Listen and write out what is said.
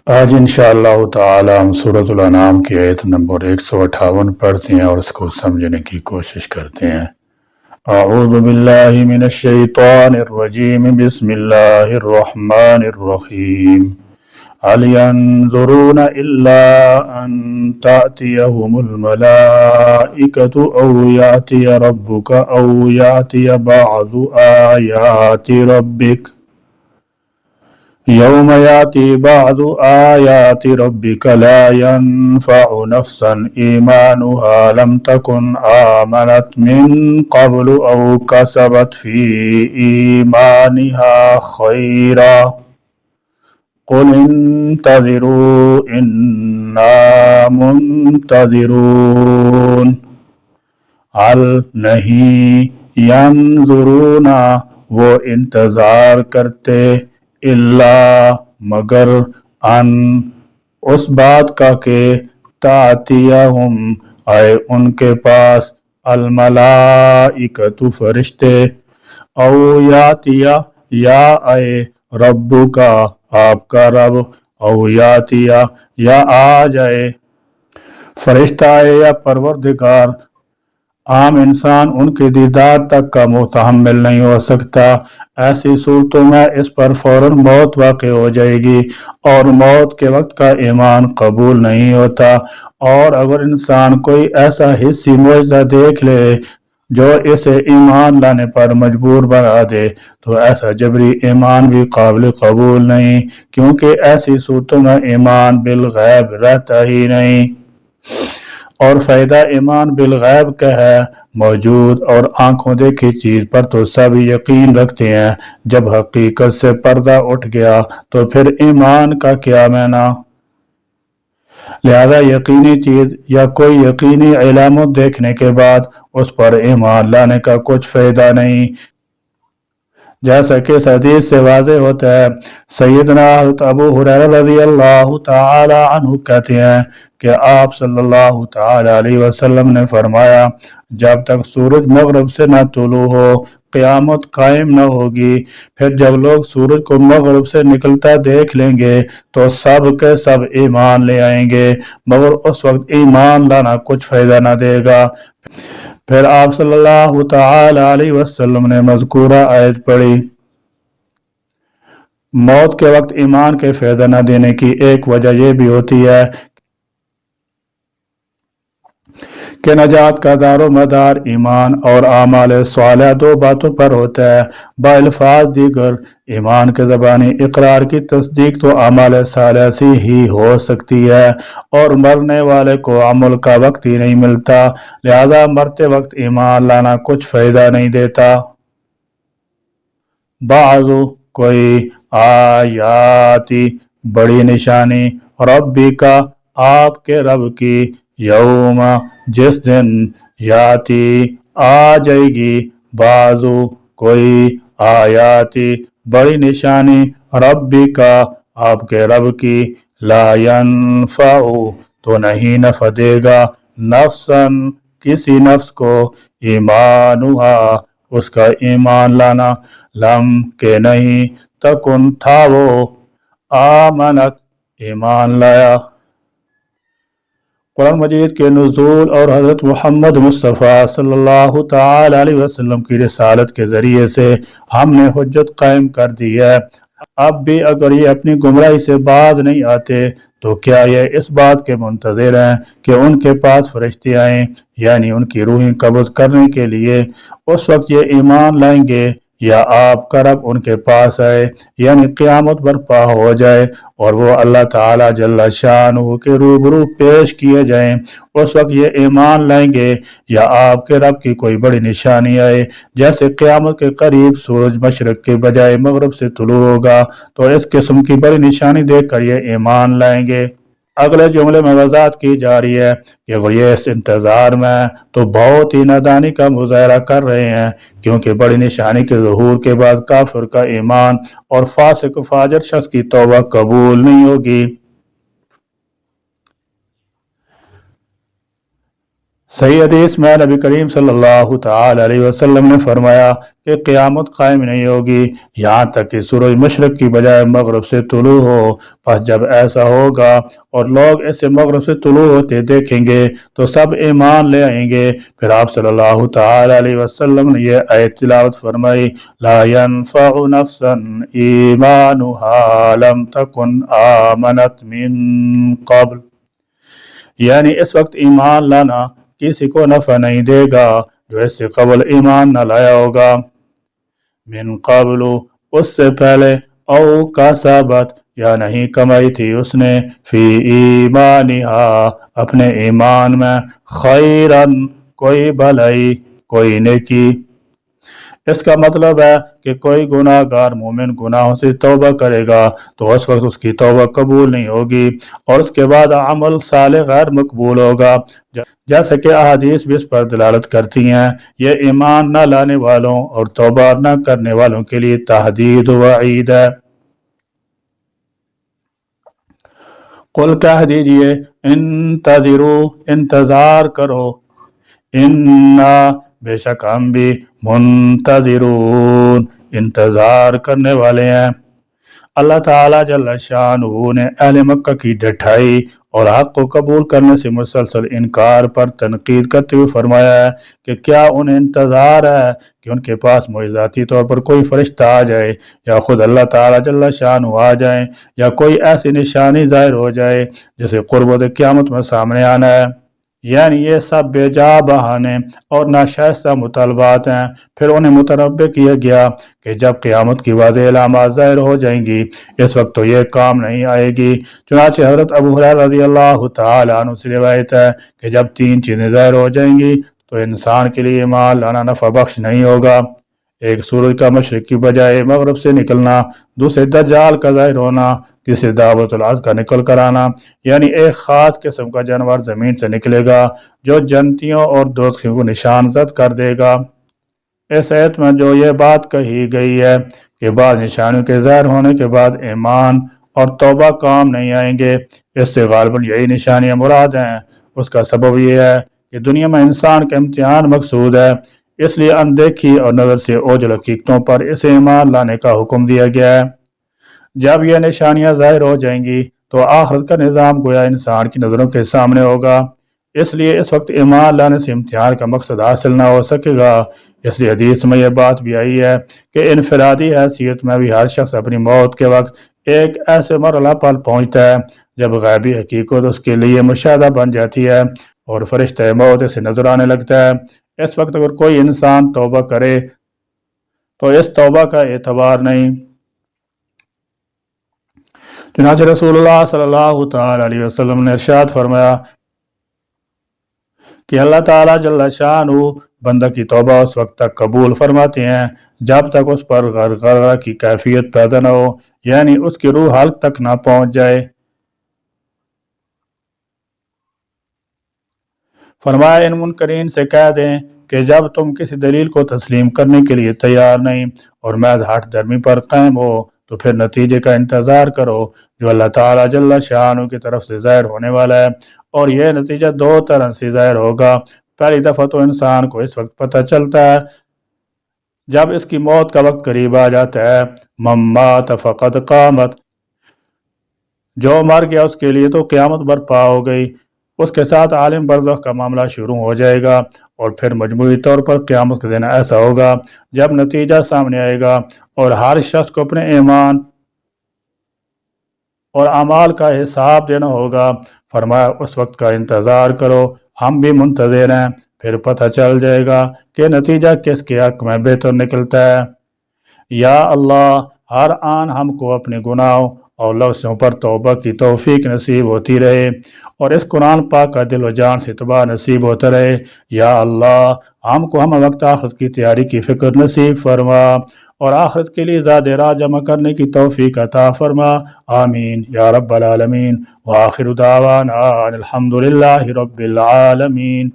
آج انشاءاللہ تعالی ہم سورۃ الانعام کی آیت نمبر 158 پڑھتے ہیں اور اس کو سمجھنے کی کوشش کرتے ہیں۔ اعوذ باللہ من الشیطان الرجیم، بسم اللہ الرحمن الرحیم۔ هل ينظرون إلا أن تأتيهم الملائكة أو يأتي ربك أو يأتي بعض آيات ربك يوم يأتي بعض آيات ربك لا ينفع نفسا إيمانها لم تكن آمنت من قبل أو كسبت في إيمانها خيرا قل انتظروا إنا منتظرون۔ هل نہیں ینظرون وہ انتظار کرتے، اللہ مگر ان اس بات کا کہ تأتیہم آئے ان کے پاس الملائکۃ فرشتے، او یاتیا یا آئے ربو کا آپ کا رب، او یاتیا یا آ جائے فرشتہ آئے یا پروردگار۔ عام انسان ان کے دیدار تک کا متحمل نہیں ہو سکتا، ایسی صورتوں میں اس پر فوراً موت واقع ہو جائے گی اور موت کے وقت کا ایمان قبول نہیں ہوتا۔ اور اگر انسان کوئی ایسا حسی معجزہ دیکھ لے جو اسے ایمان لانے پر مجبور بنا دے تو ایسا جبری ایمان بھی قابل قبول نہیں، کیونکہ ایسی صورتوں میں ایمان بالغیب رہتا ہی نہیں۔ اور فائدہ ایمان بالغیب کا ہے، موجود اور آنکھوں دیکھی چیز پر تو سب یقین رکھتے ہیں، جب حقیقت سے پردہ اٹھ گیا تو پھر ایمان کا کیا معنی؟ لہذا یقینی چیز یا کوئی یقینی علامت دیکھنے کے بعد اس پر ایمان لانے کا کچھ فائدہ نہیں، جیسا کہ اس حدیث سے واضح ہوتا ہے۔ سیدنا حضرت ابو ہریرہ رضی اللہ تعالی عنہ کہتے ہیں کہ آپ صلی اللہ تعالی علیہ وسلم نے فرمایا، جب تک سورج مغرب سے نہ طلوع ہو قیامت قائم نہ ہوگی۔ پھر جب لوگ سورج کو مغرب سے نکلتا دیکھ لیں گے تو سب کے سب ایمان لے آئیں گے، مگر اس وقت ایمان لانا کچھ فائدہ نہ دے گا۔ پھر آپ صلی اللہ تعالی علیہ وسلم نے مذکورہ آیت پڑھی۔ موت کے وقت ایمان کے فائدہ نہ دینے کی ایک وجہ یہ بھی ہوتی ہے کہ نجات کا دار و مدار ایمان اور اعمال صالحہ دو باتوں پر ہوتا ہے۔ بالفاظ دیگر ایمان کے زبانی اقرار کی تصدیق تو اعمال صالحہ سے ہی ہو سکتی ہے، اور مرنے والے کو عمل کا وقت ہی نہیں ملتا، لہذا مرتے وقت ایمان لانا کچھ فائدہ نہیں دیتا۔ بعض کوئی آیاتی بڑی نشانی ربی کا آپ کے رب کی، یوم جس دن یاتی آ جائے گی، بعض کوئی آیاتی بڑی نشانی ربی کا آپ کے رب کی، لا ینفع تو نہیں نفع دے گا نفسن کسی نفس کو، ایمانہا اس کا ایمان لانا، لم کہ نہیں، تکن تھا وہ، آمنت ایمان لایا۔ قرآن مجید کے نزول اور حضرت محمد مصطفیٰ صلی اللہ تعالی علیہ وسلم کی رسالت کے ذریعے سے ہم نے حجت قائم کر دی ہے۔ اب بھی اگر یہ اپنی گمراہی سے باز نہیں آتے تو کیا یہ اس بات کے منتظر ہیں کہ ان کے پاس فرشتے آئیں، یعنی ان کی روحیں قبض کرنے کے لیے؟ اس وقت یہ ایمان لائیں گے یا آپ کا رب ان کے پاس آئے، یعنی قیامت برپا ہو جائے اور وہ اللہ تعالی جل شانہ کے روبرو پیش کیے جائیں، اس وقت یہ ایمان لائیں گے یا آپ کے رب کی کوئی بڑی نشانی آئے، جیسے قیامت کے قریب سورج مشرق کے بجائے مغرب سے طلوع ہوگا تو اس قسم کی بڑی نشانی دیکھ کر یہ ایمان لائیں گے۔ اگلے جملے میں وضاحت کی جا رہی ہے کہ اگر یہ اس انتظار میں تو بہت ہی نادانی کا مظاہرہ کر رہے ہیں، کیونکہ بڑی نشانی کے ظہور کے بعد کافر کا ایمان اور فاسق فاجر شخص کی توبہ قبول نہیں ہوگی۔ صحیح حدیث میں نبی کریم صلی اللہ تعالی علیہ وسلم نے فرمایا کہ قیامت قائم نہیں ہوگی یہاں تک کہ سورج مشرق کی بجائے مغرب سے طلوع ہو۔ پس جب ایسا ہوگا اور لوگ اسے مغرب سے طلوع ہوتے دیکھیں گے تو سب ایمان لے آئیں گے۔ پھر آپ صلی اللہ تعالی علیہ وسلم نے یہ آیت تلاوت فرمائی، لا ينفع نفسا ایمانها لم تکن آمنت من قبل، یعنی اس وقت ایمان لانا کسی کو نفع نہیں دے گا جو اس سے قبل ایمان نہ لایا ہوگا، من قبل اس سے پہلے، او کسبت یا نہیں کمائی تھی اس نے، فی ایمانہا اپنے ایمان میں، خیرن کوئی بھلائی کوئی نیکی۔ اس کا مطلب ہے کہ کوئی گناہ گار مومن گناہوں سے توبہ کرے گا تو اس وقت اس کی توبہ قبول نہیں ہوگی اور اس کے بعد عمل صالح غیر مقبول ہوگا، جیسے کہ احادیث بھی اس پر دلالت کرتی ہیں۔ یہ ایمان نہ لانے والوں اور توبہ نہ کرنے والوں کے لیے تحدید و وعید ہے۔ قل کہہ دیجئے، انتظروا انتظار کرو، انا بے شک ہم بھی منتظرون انتظار کرنے والے ہیں۔ اللہ تعالیٰ جل شانہ نے اہل مکہ کی ڈٹھائی اور حق کو قبول کرنے سے مسلسل انکار پر تنقید کرتے ہوئے فرمایا ہے کہ کیا انہیں انتظار ہے کہ ان کے پاس معجزاتی طور پر کوئی فرشتہ آ جائے یا خود اللہ تعالیٰ جل شانہ آ جائیں یا کوئی ایسی نشانی ظاہر ہو جائے جسے قربت قیامت میں سامنے آنا ہے؟ یعنی یہ سب بے جا بہانے اور ناشائستہ مطالبات ہیں۔ پھر انہیں متنبہ کیا گیا کہ جب قیامت کی واضح علامات ظاہر ہو جائیں گی اس وقت تو یہ کام نہیں آئے گی۔ چنانچہ حضرت ابو ہریرہ رضی اللہ تعالی عنہ سے روایت ہے کہ جب تین چیزیں ظاہر ہو جائیں گی تو انسان کے لیے ایمان لانا نفع بخش نہیں ہوگا۔ ایک سورج کا مشرق کی بجائے مغرب سے نکلنا، دوسرے دجال کا ظاہر ہونا، تیسرے دعوت العز کا نکل کر آنا، یعنی ایک خاص قسم کا جانور زمین سے نکلے گا جو جنتیوں اور دوزخیوں کو نشان زد کر دے گا۔ اس آیت میں جو یہ بات کہی گئی ہے کہ بعض نشانیوں کے ظاہر ہونے کے بعد ایمان اور توبہ کام نہیں آئیں گے، اس سے غالباً یہی نشانیاں مراد ہیں۔ اس کا سبب یہ ہے کہ دنیا میں انسان کا امتحان مقصود ہے، اس لیے اندیکھی اور نظر سے اوجھل حقیقتوں پر اسے ایمان لانے کا حکم دیا گیا ہے۔ جب یہ نشانیاں ظاہر ہو جائیں گی تو آخرت کا نظام گویا انسان کی نظروں کے سامنے ہوگا، اس لیے اس وقت ایمان لانے سے امتحان کا مقصد حاصل نہ ہو سکے گا۔ اس لیے حدیث میں یہ بات بھی آئی ہے کہ انفرادی حیثیت میں بھی ہر شخص اپنی موت کے وقت ایک ایسے مرحلہ پر پہنچتا ہے جب غیبی حقیقت اس کے لیے مشاہدہ بن جاتی ہے اور فرشتہ موت اسے نظر آنے لگتا ہے۔ اس وقت اگر کوئی انسان توبہ کرے تو اس توبہ کا اعتبار نہیں۔ چنانچہ رسول اللہ صلی اللہ تعالی علیہ وسلم نے ارشاد فرمایا کہ اللہ تعالیٰ جل شانہ بندہ کی توبہ اس وقت تک قبول فرماتے ہیں جب تک اس پر غرغرہ کی کیفیت پیدا نہ ہو، یعنی اس کی روح حلق تک نہ پہنچ جائے۔ فرمایا ان منکرین سے کہہ دیں کہ جب تم کسی دلیل کو تسلیم کرنے کے لیے تیار نہیں اور محض ہٹ درمی پر قائم ہو تو پھر نتیجے کا انتظار کرو جو اللہ تعالیٰ جل شانہ کی طرف سے ظاہر ہونے والا ہے، اور یہ نتیجہ دو طرح سے ظاہر ہوگا۔ پہلی دفعہ تو انسان کو اس وقت پتہ چلتا ہے جب اس کی موت کا وقت قریب آ جاتا ہے، من مات فقد قامت، جو مر گیا اس کے لیے تو قیامت برپا ہو گئی۔ اس کے ساتھ عالم برزخ کا معاملہ شروع ہو جائے گا، اور پھر مجموعی طور پر قیامت کا دن ایسا ہوگا جب نتیجہ سامنے آئے گا اور ہر شخص کو اپنے ایمان اور اعمال کا حساب دینا ہوگا۔ فرمایا اس وقت کا انتظار کرو، ہم بھی منتظر ہیں، پھر پتہ چل جائے گا کہ نتیجہ کس کے حق میں بہتر نکلتا ہے۔ یا اللہ، ہر آن ہم کو اپنے گناہوں اور لغزشوں پر توبہ کی توفیق نصیب ہوتی رہے اور اس قرآن پاک کا دل و جان سے اتباع نصیب ہوتا رہے۔ یا اللہ، ہم کو ہم وقت آخرت کی تیاری کی فکر نصیب فرما اور آخرت کے لیے زاد راہ جمع کرنے کی توفیق عطا فرما، آمین یا رب العالمین۔ وآخر دعوانا الحمد للہ رب العالمین۔